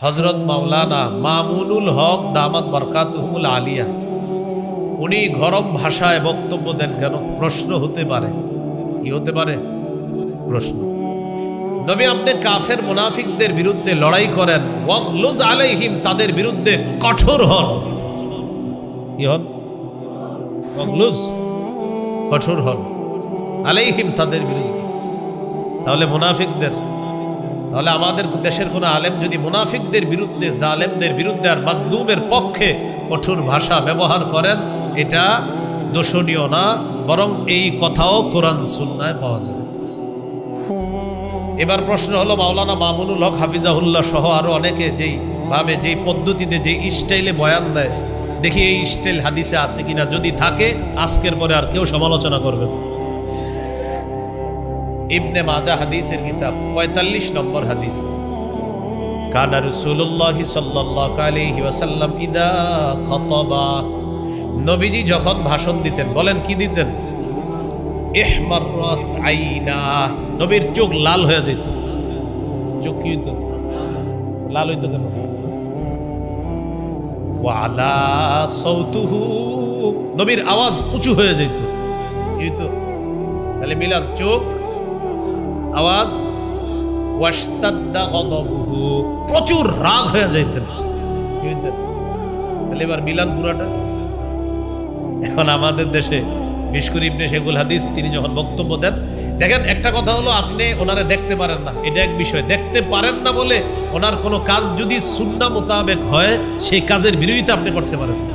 হযরত মাওলানা মামুনুল হক দামাত বরকাতুহুল আলিয়া উনি গরম ভাষায় বক্তব্য দেন কেন? প্রশ্ন হতে পারে। কি হতে পারে? প্রশ্ন। নবী আপনি কাফের মুনাফিকদের বিরুদ্ধে লড়াই করেন, ওয়াগলুজ আলাইহিম, তাদের বিরুদ্ধে কঠোর হন। কি হন? ওয়াগলুজ, কঠোর হন, আলাইহিম, তাদের বিরুদ্ধে। তাহলে মুনাফিকদের, তাহলে আমাদের দেশের কোন আলেম যদি মুনাফিকদের বিরুদ্ধে, জালেমদের বিরুদ্ধে আর মাজলুমের পক্ষে কঠোর ভাষা ব্যবহার করেন, এটা দোষণীয় না, বরং এই কথাও কোরআন সুন্নায় পাওয়া যায়। এবার প্রশ্ন হলো, মাওলানা মামুনুল হক হাফিজাহুল্লাহ সহ আরো অনেকে যেই ভাবে, যেই পদ্ধতিতে, যেই স্টাইলে বয়ান দেয়, দেখি এই স্টাইল হাদিসে আছে কিনা। যদি থাকে আজকের পরে আর কেউ সমালোচনা করবে। ইবনে মাজাহ হাদিসের কিতাব ৪৫ নম্বর হাদিস, কানা রাসূলুল্লাহ সাল্লাল্লাহু আলাইহি ওয়াসাল্লাম ইদা খাতাবা, নবীজি যখন ভাষণ দিতেন, বলেন কি দিতেন? ইহমাররাত আইনা, নবীর চোখ লাল হয়ে যেত। চোখ কি হইতো? লাল হইতো কেন? ওয়া আলা সাউতুহু, নবীর আওয়াজ উঁচু হয়ে যেত। কি হইতো? তাহলে মিলাদ, চোখ, আওয়াজ। ওয়াশতাদ্দা গদবুহু, প্রচুর রাগ হয়ে যাইতেন। কি হইতেন? তাহলে এবার মিলান পুরাটা। এখন আমাদের দেশে মিশকুর ইবনে শেখুল হাদিস তিনি যখন বক্তব্য দেন, দেখেন একটা কথা হলো, আপনি ওনারে দেখতে পারেন না, এটা এক বিষয়। দেখতে পারেন না বলে ওনার কোনো কাজ যদি সুন্নাহ মোতাবেক হয়, সেই কাজের বিরোধিতা আপনি করতে পারেন না।